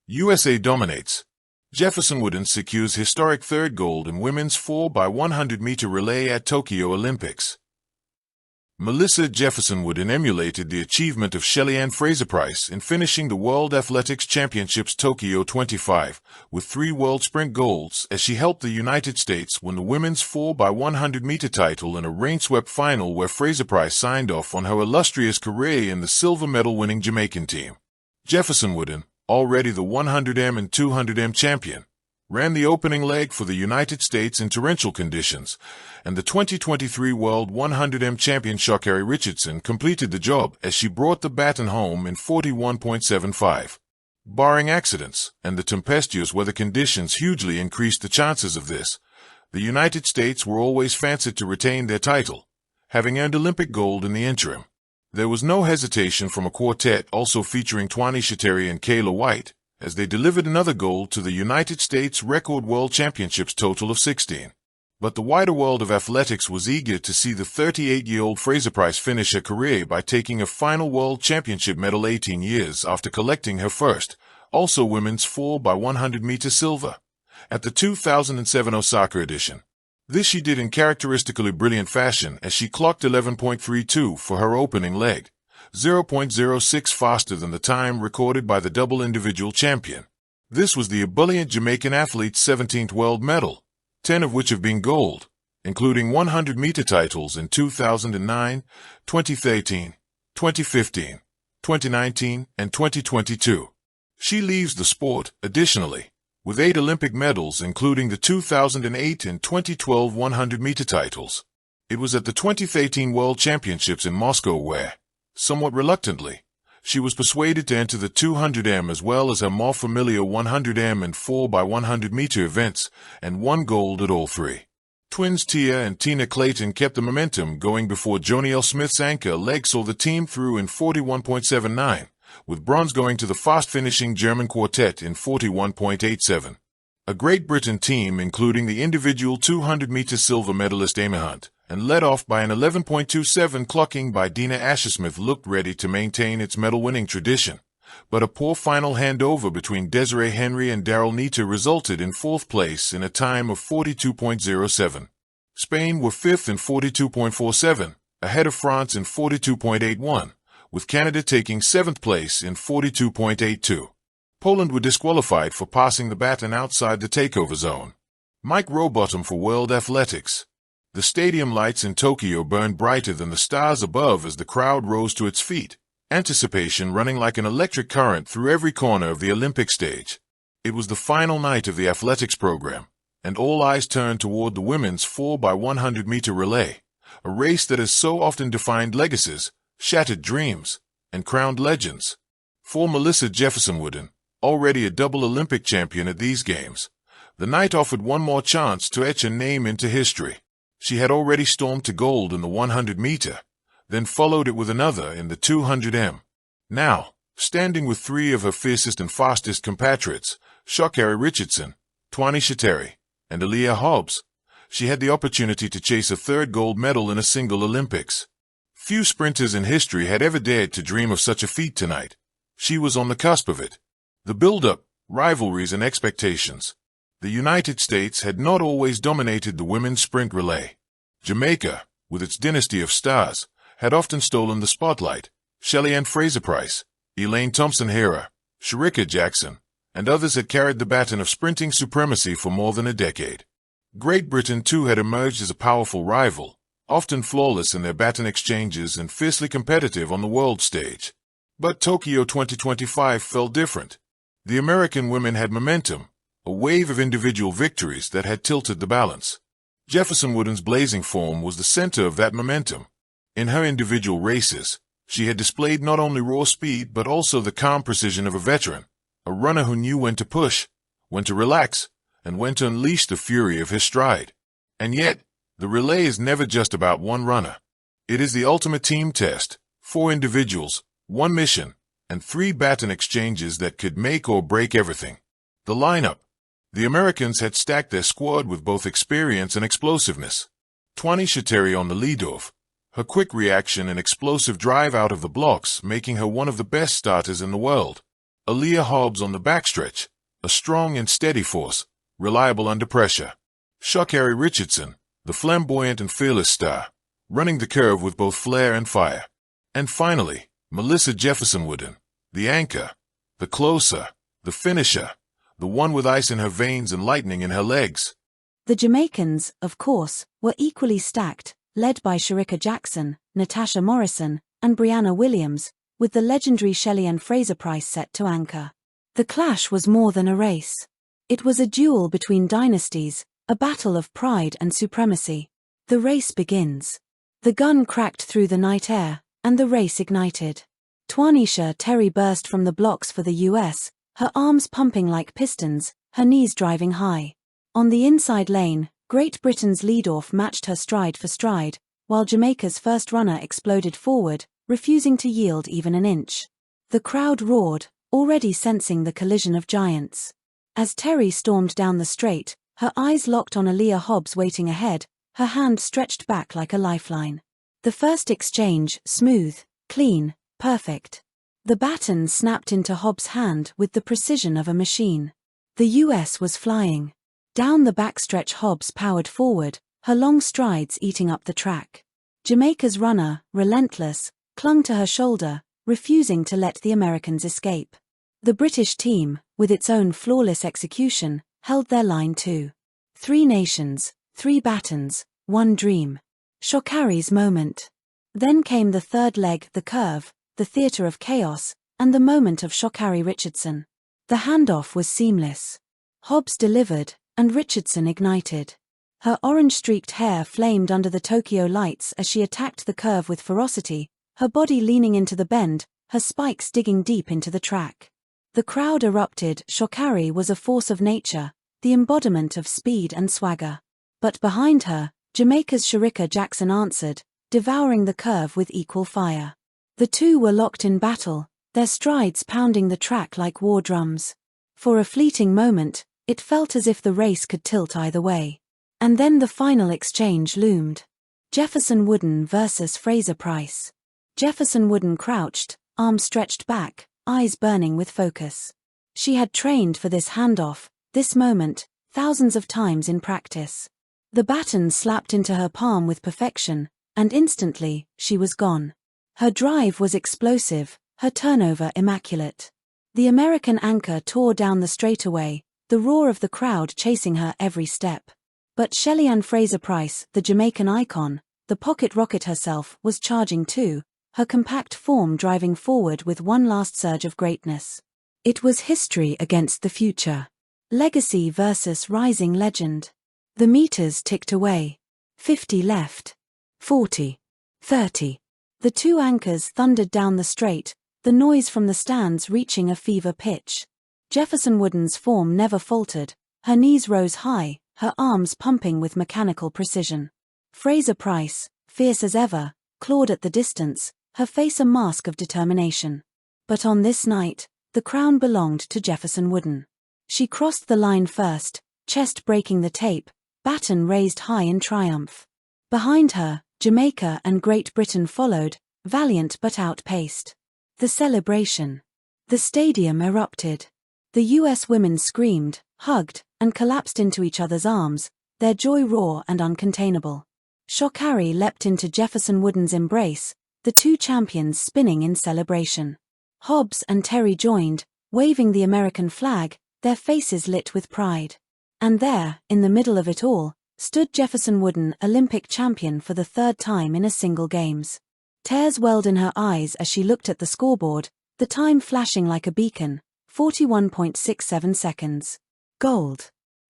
USA dominates. Jefferson secures historic third gold in women's 4x100m relay at Tokyo Olympics. Melissa Jefferson emulated the achievement of Shelly-Ann Fraser-Pryce in finishing the World Athletics Championships Tokyo 25 with 3 world sprint golds as she helped the United States win the women's 4x100m title in a rain-swept final where Fraser-Pryce signed off on her illustrious career in the silver medal-winning Jamaican team. Jefferson already the 100m and 200m champion, ran the opening leg for the United States in torrential conditions, and the 2023 World 100m champion Sha'Carri Richardson completed the job as she brought the baton home in 41.75. Barring accidents and the tempestuous weather conditions hugely increased the chances of this, the United States were always fancied to retain their title, having earned Olympic gold in the interim. There was no hesitation from a quartet also featuring Twani Shateri and Kayla White, as they delivered another gold to the United States record World Championships total of 16. But the wider world of athletics was eager to see the 38-year-old Fraser-Pryce finish her career by taking a final World Championship medal 18 years after collecting her first, also women's 4x100m silver, at the 2007 Osaka edition. This she did in characteristically brilliant fashion as she clocked 11.32 for her opening leg, 0.06 faster than the time recorded by the double individual champion. This was the ebullient Jamaican athlete's 17th world medal, 10 of which have been gold, including 100m titles in 2009, 2013, 2015, 2019, and 2022. She leaves the sport, additionally, with 8 Olympic medals including the 2008 and 2012 100m titles. It was at the 2013 World Championships in Moscow where, somewhat reluctantly, she was persuaded to enter the 200m as well as her more familiar 100m and 4x100m events, and won gold at all 3. Twins Tia and Tina Clayton kept the momentum going before Joni L. Smith's anchor leg saw the team through in 41.79, with bronze going to the fast-finishing German quartet in 41.87. A Great Britain team including the individual 200m silver medalist Amy Hunt, and led off by an 11.27 clocking by Dina Ashersmith looked ready to maintain its medal-winning tradition, but a poor final handover between Desiree Henry and Daryl Neita resulted in 4th place in a time of 42.07. Spain were 5th in 42.47, ahead of France in 42.81, with Canada taking 7th place in 42.82. Poland were disqualified for passing the baton outside the takeover zone. Mike Rowbottom for World Athletics. The stadium lights in Tokyo burned brighter than the stars above as the crowd rose to its feet, anticipation running like an electric current through every corner of the Olympic stage. It was the final night of the athletics program, and all eyes turned toward the women's 4x100m relay, a race that has so often defined legacies, shattered dreams, and crowned legends. For Melissa Jefferson already a double Olympic champion at these games, the night offered one more chance to etch her name into history. She had already stormed to gold in the 100m, then followed it with another in the 200m. Now, standing with 3 of her fiercest and fastest compatriots, Sha'Carri Richardson, Twani Shateri, and Aaliyah Hobbs, she had the opportunity to chase a 3rd gold medal in a single Olympics. Few sprinters in history had ever dared to dream of such a feat tonight. She was on the cusp of it. The build-up, rivalries and expectations. The United States had not always dominated the women's sprint relay. Jamaica, with its dynasty of stars, had often stolen the spotlight. Shelly-Ann Fraser-Pryce, Elaine Thompson-Herah, Shericka Jackson, and others had carried the baton of sprinting supremacy for more than a decade. Great Britain too had emerged as a powerful rival, often flawless in their baton exchanges and fiercely competitive on the world stage. But Tokyo 2025 felt different. The American women had momentum, a wave of individual victories that had tilted the balance. Jefferson blazing form was the center of that momentum. In her individual races, she had displayed not only raw speed but also the calm precision of a veteran, a runner who knew when to push, when to relax, and when to unleash the fury of his stride. And yet, the relay is never just about one runner. It is the ultimate team test, 4 individuals, 1 mission, and 3 baton exchanges that could make or break everything. The lineup. The Americans had stacked their squad with both experience and explosiveness. Twani Shateri on the leadoff, her quick reaction and explosive drive out of the blocks making her one of the best starters in the world. Aaliyah Hobbs on the backstretch, a strong and steady force, reliable under pressure. Sha'Carri Richardson, the flamboyant and fearless star, running the curve with both flair and fire. And finally, Melissa Jefferson Wooden, the anchor, the closer, the finisher, the one with ice in her veins and lightning in her legs. The Jamaicans, of course, were equally stacked, led by Shericka Jackson, Natasha Morrison, and Brianna Williams, with the legendary Shelly-Ann Fraser-Pryce set to anchor. The clash was more than a race. It was a duel between dynasties, a battle of pride and supremacy. The race begins. The gun cracked through the night air, and the race ignited. Twanisha Terry burst from the blocks for the US, her arms pumping like pistons, her knees driving high. On the inside lane, Great Britain's leadoff matched her stride for stride, while Jamaica's first runner exploded forward, refusing to yield even an inch. The crowd roared, already sensing the collision of giants. As Terry stormed down the straight, her eyes locked on Aaliyah Hobbs waiting ahead, her hand stretched back like a lifeline. The first exchange, smooth, clean, perfect. The baton snapped into Hobbs' hand with the precision of a machine. The US was flying. Down the backstretch Hobbs powered forward, her long strides eating up the track. Jamaica's runner, relentless, clung to her shoulder, refusing to let the Americans escape. The British team, with its own flawless execution, held their line too. 3 nations, 3 batons, 1 dream. Sha'Carri's moment. Then came the third leg, the curve, the theatre of chaos, and the moment of Sha'Carri Richardson. The handoff was seamless. Hobbs delivered, and Richardson ignited. Her orange-streaked hair flamed under the Tokyo lights as she attacked the curve with ferocity, her body leaning into the bend, her spikes digging deep into the track. The crowd erupted. Sha'Carri was a force of nature, the embodiment of speed and swagger. But behind her, Jamaica's Shericka Jackson answered, devouring the curve with equal fire. The two were locked in battle, their strides pounding the track like war drums. For a fleeting moment, it felt as if the race could tilt either way. And then the final exchange loomed. Jefferson Wooden versus Fraser-Pryce. Jefferson Wooden crouched, arms stretched back, eyes burning with focus. She had trained for this handoff, this moment, thousands of times in practice. The baton slapped into her palm with perfection, and instantly, she was gone. Her drive was explosive, her turnover immaculate. The American anchor tore down the straightaway, the roar of the crowd chasing her every step. But Shelly-Ann Fraser-Pryce, the Jamaican icon, the pocket rocket herself, was charging too, her compact form driving forward with one last surge of greatness. It was history against the future. Legacy versus rising legend. The meters ticked away. 50 left. 40. 30. The two anchors thundered down the straight, the noise from the stands reaching a fever pitch. Jefferson Wooden's form never faltered, her knees rose high, her arms pumping with mechanical precision. Fraser-Pryce, fierce as ever, clawed at the distance, her face a mask of determination. But on this night, the crown belonged to Jefferson Wooden. She crossed the line first, chest breaking the tape, baton raised high in triumph. Behind her, Jamaica and Great Britain followed, valiant but outpaced. The celebration. The stadium erupted. The US women screamed, hugged, and collapsed into each other's arms, their joy raw and uncontainable. Sha'Carri leapt into Jefferson Wooden's embrace, the two champions spinning in celebration. Hobbs and Terry joined, waving the American flag, their faces lit with pride. And there, in the middle of it all, stood Jefferson Wooden, Olympic champion for the 3rd time in a single games. Tears welled in her eyes as she looked at the scoreboard, the time flashing like a beacon, 41.67 seconds. Gold.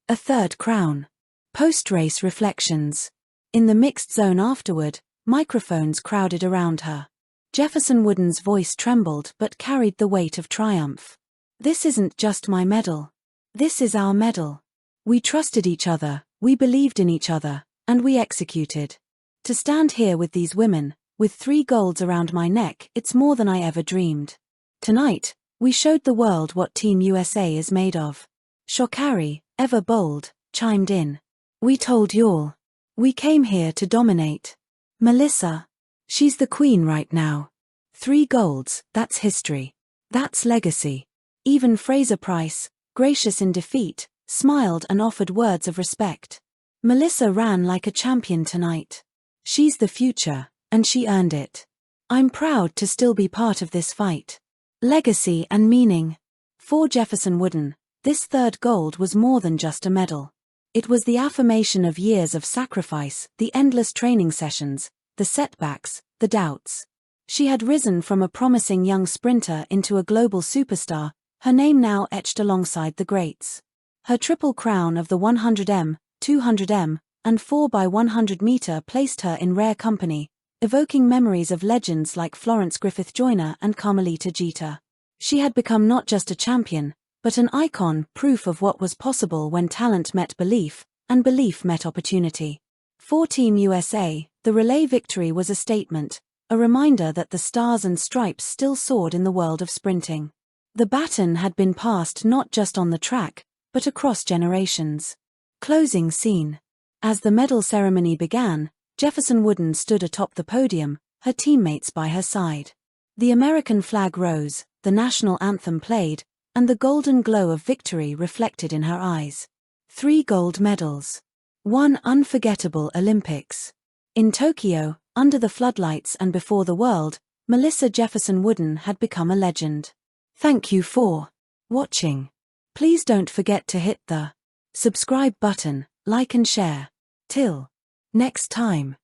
A 3rd crown. Post-race reflections. In the mixed zone afterward, microphones crowded around her. Jefferson Wooden's voice trembled but carried the weight of triumph. This isn't just my medal. This is our medal. We trusted each other, we believed in each other, and we executed. To stand here with these women, with 3 golds around my neck, it's more than I ever dreamed. Tonight, we showed the world what Team USA is made of. Sha'Carri, ever bold, chimed in. We told y'all. We came here to dominate. Melissa. She's the queen right now. 3 golds, that's history. That's legacy. Even Fraser Price, gracious in defeat, smiled and offered words of respect. Melissa ran like a champion tonight. She's the future, and she earned it. I'm proud to still be part of this fight. Legacy and meaning. For Jefferson Wooden, this third gold was more than just a medal. It was the affirmation of years of sacrifice, the endless training sessions, the setbacks, the doubts. She had risen from a promising young sprinter into a global superstar, her name now etched alongside the greats. Her triple crown of the 100m, 200m, and 4x100m placed her in rare company, evoking memories of legends like Florence Griffith Joyner and Carmelita Jeter. She had become not just a champion, but an icon, proof of what was possible when talent met belief, and belief met opportunity. For Team USA, the relay victory was a statement, a reminder that the stars and stripes still soared in the world of sprinting. The baton had been passed not just on the track, but across generations. Closing scene. As the medal ceremony began, Jefferson Wooden stood atop the podium, her teammates by her side. The American flag rose, the national anthem played, and the golden glow of victory reflected in her eyes. 3 gold medals. 1 unforgettable Olympics. In Tokyo, under the floodlights and before the world, Melissa Jefferson Wooden had become a legend. Thank you for watching. Please don't forget to hit the subscribe button, like and share. Till next time.